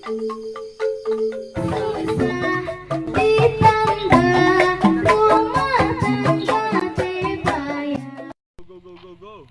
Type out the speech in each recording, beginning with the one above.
Go, go, go, go.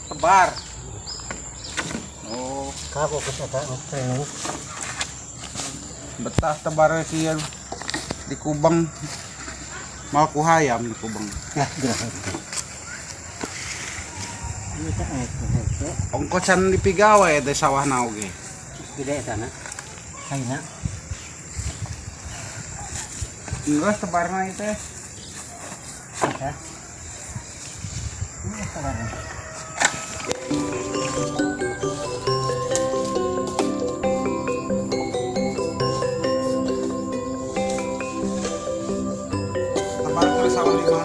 Tebar. Oh, Kako kesata training. betah tebar kieu di Kubang. Mal ku hayam di Kubang. Ya, gerah. Ini tak itu. Ongkosan di pigawe teh sawahna oge. Gede sana. Hayna. Geus tebarna ieu teh. Ya. Ini sabarna. Tebar terus sawah lima.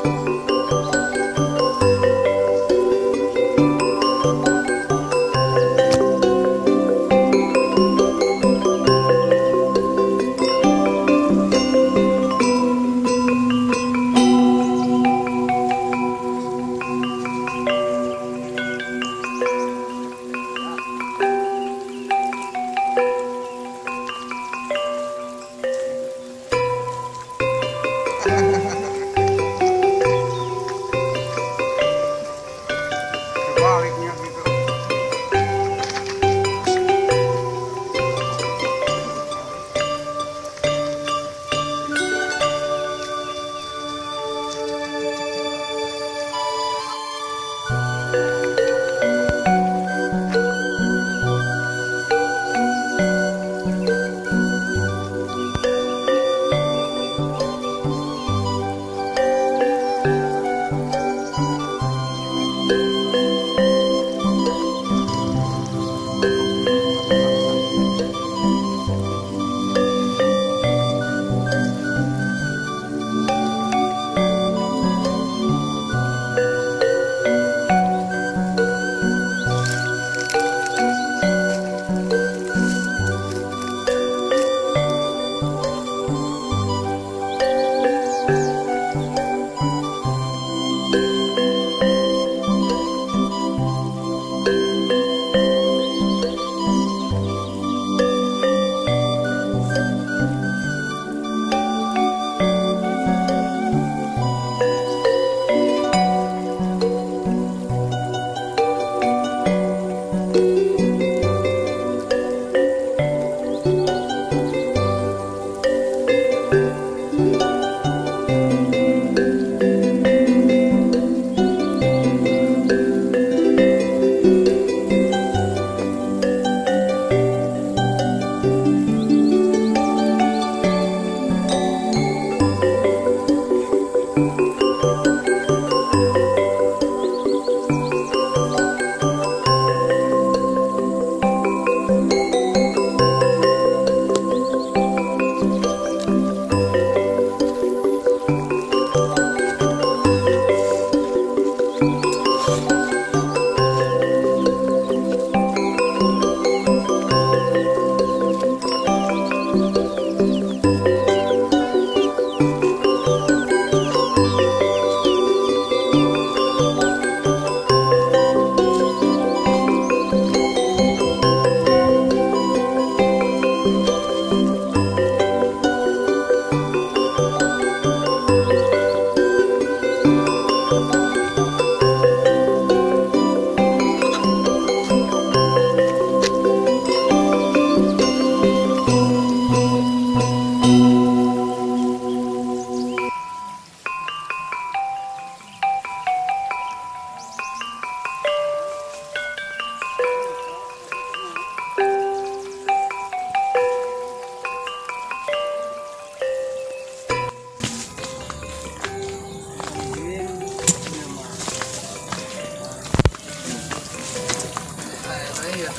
ya.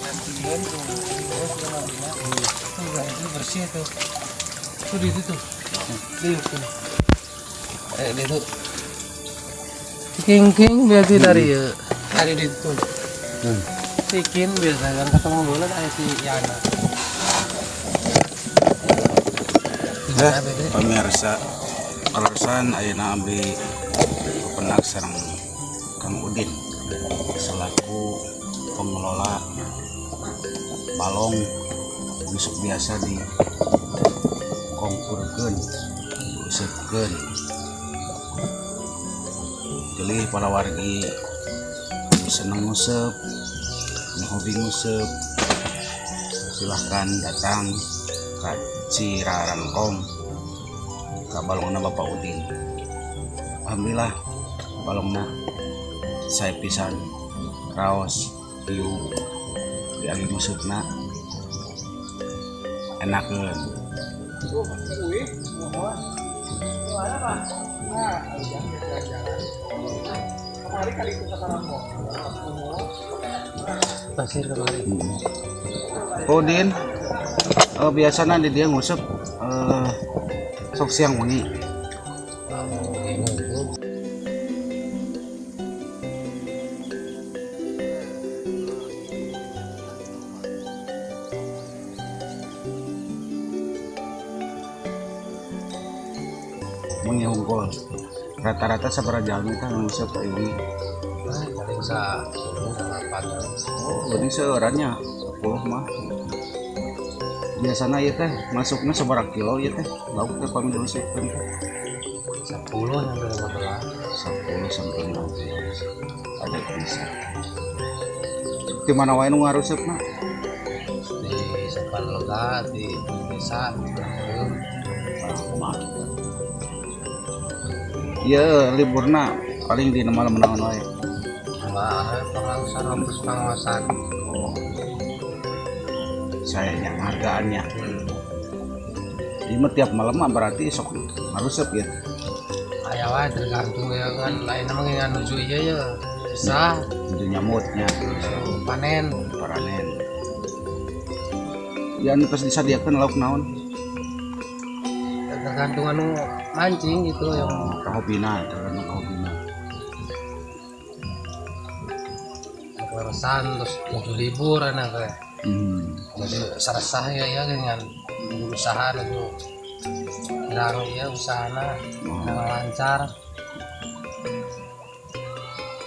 Nantian tuh. Terus dia tuh ganti bersih tuh. Tuh di situ. Di itu. Di itu. King biasa dari ya. Dari di situ. Bikin biasa kan ketemu bola ada si Yana. Pemirsa alasan ayeuna abdi penak sareng Kang Udin selaku pengelola balong busuk biasa di kongkurkeun usupkeun jadi para wargi seneng ngusep hobi ngusep silahkan datang ke Cirarangkong ke balongna Bapak Udin. Alhamdulillah balongna saya pisan raos hiu di agi musutna enakeun. Pasir kemarin. Udin biasanya di dia ngusep sok siang wengi. Wengi unggul rata-rata sabaraha jalmi teh ngusep ka ini. Paling bisa 8. Oh, ini seueurannya 10 mah. Biasana ieu teh masukna sabaraha kilo ieu teh lauk teh pami diusupkeun teh 10 sampai 15. 10 sampai 15 ada bisa. Di mana wae nu ngareusupna? Di Sepan Loga di desa. Iya liburna paling di malam naon wae. Pengawasan rompus pengawasan. Oh. Saya yang hargaannya. Ini mah tiap malam mah berarti sok ngarusep ya. Aya wae tergantung ya kan lain mah nganuju ieu ya. Bisa Itu nyamutnya panen. paranen. Ya anu terus disadiakeun lauk naon? Tergantung anu mancing gitu yang Kahobina, tergantung kahobina. peresan terus tujuh libur anak kayak. Jadi sarasah ya dengan usaha itu kurang ya usahana lancar.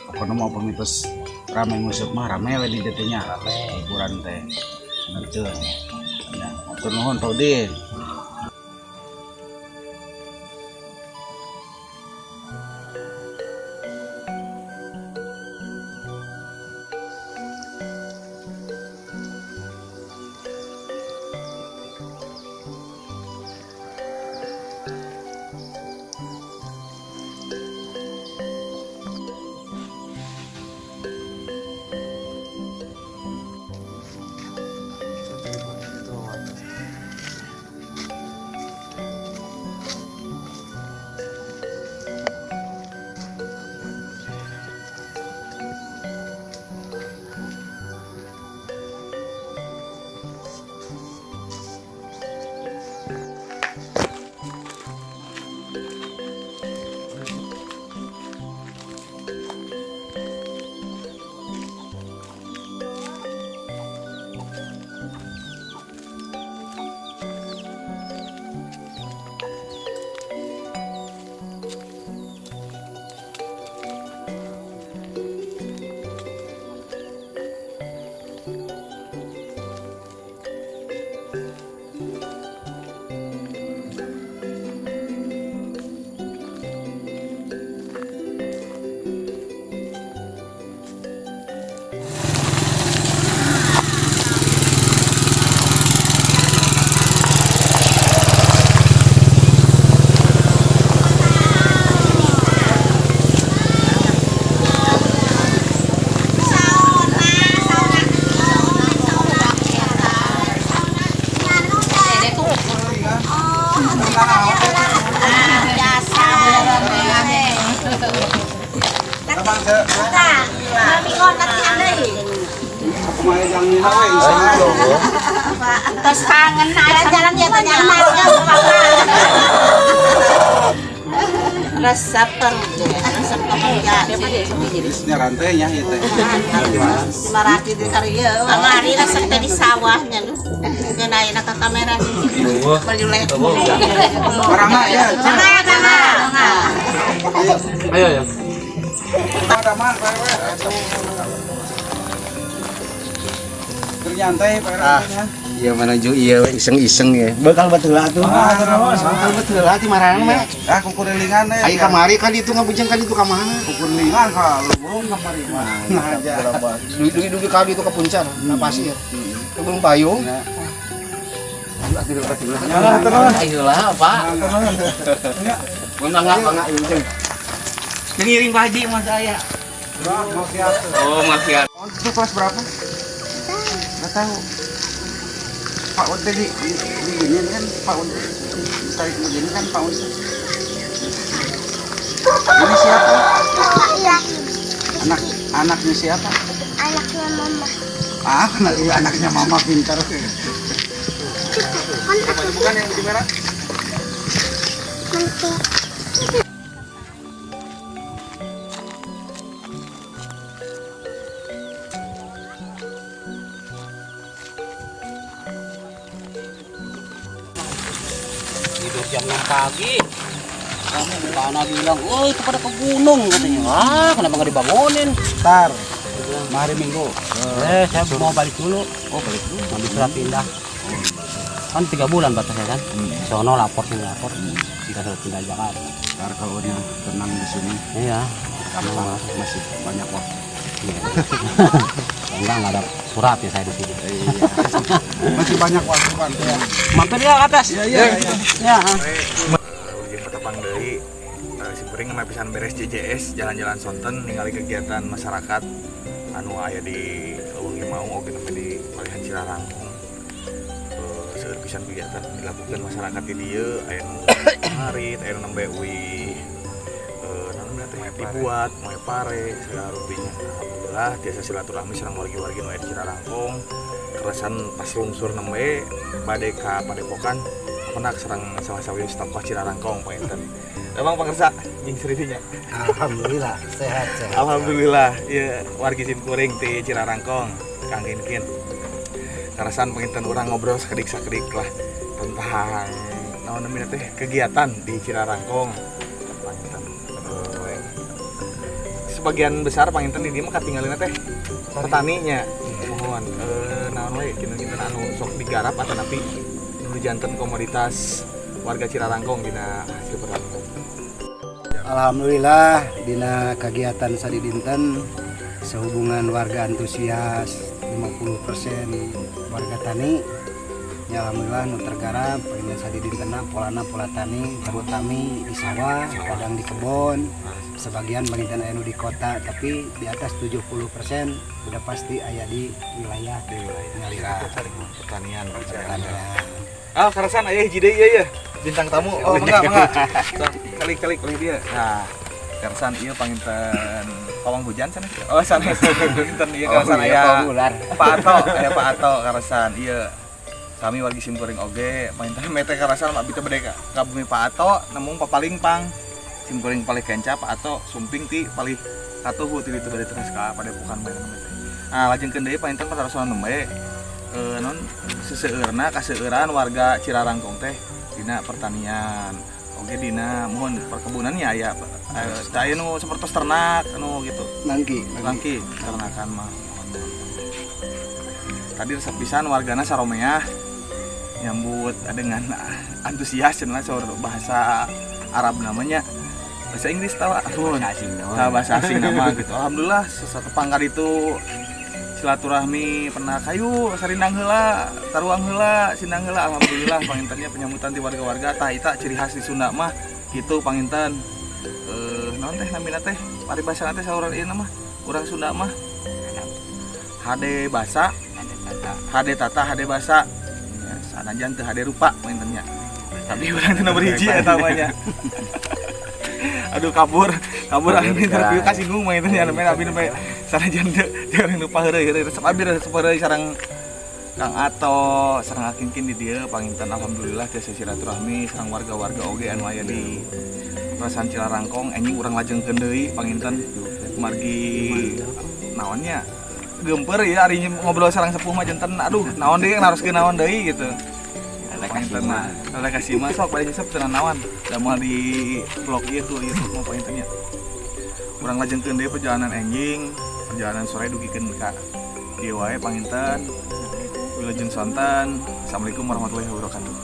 Pokoknya mau pemitos rame ngusep mah rame we di dieu teh nya. Rame. Hiburan teh. Ngerceun. Ya, atur nuhun Pak Udin. kumain yang ini nawe insya Allah. Pas kangen jalan-jalan ya tanya marga resep kerja Ini rantainya ya teh. marati di karya kemari resep di sawahnya lu genain ke kamera berjulek Maranga ya. Ayo ya. Ada man, Nyantai Pak RT-nya. Iya menuju iya iseng-iseng ya. Bekal bateula tuh. Terus. Bekal bateula ti marang mah. Ah kukurelingan deh. Ai kamari kan itu ngabujang kan itu ka mana? Kukurelingan kalau belum kamari mah. Nah aja. Dugi kali itu ke puncak, na pasir. Itu belum payung. Nah, terus. Ayolah, Pak. Enggak itu. Ngiring Pak Haji mas saya. Oh, maksiat. Itu kelas berapa? Nggak tahu. Pak Ude di ini kan Pak Ude tarik begini kan Pak Ude. Ini siapa? Anaknya siapa? Anaknya mama. Ah, anaknya mama pintar. Bukan yang baju merah? Nanti. Tidur jam 6 pagi. Kamu mana bilang, "Oh, itu pada ke gunung," katanya. Ah, kenapa nggak dibangunin? Ntar, hari Minggu. Saya mau balik dulu. Oh, balik dulu. Ambil surat pindah. Kan 3 bulan batasnya kan. Sono lapor sini lapor. Kita surat pindah Jakarta. Ntar kalau udah tenang di sini, Iya. masih banyak waktu. Enggak ada surat ya saya di sini. Masih banyak waktu Pak. Mampir ya ke atas. Iya. Ya. Ujian petepang deui simkuring mah pisan beres JJS jalan-jalan sonten ningali kegiatan masyarakat anu aya di Leuweung Mau oge nembe di Palihan Cirarangkung. Seueur pisan kegiatan dilakukan masyarakat di dieu aya nu ngarit, aya nu nembe uwi namanya teh dibuat moe pare segala rupinya. Alhamdulillah tiasa silaturahmi sareng wargi-wargi nu aya di Cirarangkung. Keresan pas lungsur nembe bade ka Padepokan penak sareng salah-sawi tokoh Cirarangkong painten. Emang pangersa jeung seritinya. Alhamdulillah sehat. Alhamdulillah ya wargi simkuring ti Cirarangkong Kang Kinkin. Karasan panginten urang ngobrol sakedik-sakedik lah tentang naon namanya teh kegiatan di Cirarangkong. Panginten sebagian besar panginten di dieu mah katinggalina teh petaninya. Mohon naon we kieu-kieu anu sok digarap atanapi nu janten komoditas warga Cirarangkong dina hasil pertanian. Alhamdulillah dina kegiatan sadi dinten sehubungan warga antusias 50% warga tani ya alhamdulillah nu tergarap pengen sadi dintena pola tani terutami di sawah kadang di kebun sebagian bagian aya nu di kota tapi di atas 70% udah pasti aya di wilayah nyalira Pertanian. pertanian. Karasan aya hiji deui ieu bintang tamu. Oh, enggak. Kali-kali dia. Nah, karasan ieu panginten pawang hujan sana. Oh, sanes. Panginten ieu karasan aya Pak Ato karasan ieu. Kami wargi simkuring oge panginten mete karasan mah abdi teh bade ka bumi Pak Ato nemung papaling pang simkuring palih kenca Pak Ato sumping ti palih katuhu ti ditu bade terus ka Padepokan main teh. Nah, lajengkeun deui panginten karasan nembe non seseueurna kaseueuran warga Cirarangkong teh dina pertanian oge dina mohon perkebunannya aya aya nu sapertos ternak anu gitu langki ternakan mah tadi resep pisan wargana saromeah nyambut dengan antusias cenah saur bahasa Arab namanya bahasa Inggris tawa bahasa asing nama gitu. Alhamdulillah sesatepang kali itu silaturahmi pernah kayu sarindang heula taruang heula sindang heula alhamdulillah pangintennya penyambutan di warga-warga tah eta ciri khas di Sunda mah kitu panginten naon teh namina teh paribasana teh saurang ieu mah urang Sunda mah hade basa hade tata hade basa ya, sanajan teu hade rupa pangintennya tapi urang teh nomor hiji eta mah nya Aduh kabur abi interview kasih ngung mah itu nya namanya abi sampai sanajan teu lupa heureuy resep abi resep heureuy sareng Kang Ato sareng Akinkin di dieu panginten alhamdulillah tiasa silaturahmi sareng warga-warga oge anu aya di Perasan Cilarangkong anjing urang lajengkeun deui panginten margi naonnya gemper ya ari ngobrol sareng sepuh mah janten aduh naon deui naroskeun naon deui gitu. Panginten mah ada kasih mah sok bade nyesep teu naon da moal di vlog ieu tuh ieu mah pangintennya. Urang lajengkeun deui perjalanan anjing, perjalanan sore dugikeun ka dieu wae panginten. Wilujeng sonten. Assalamualaikum warahmatullahi wabarakatuh.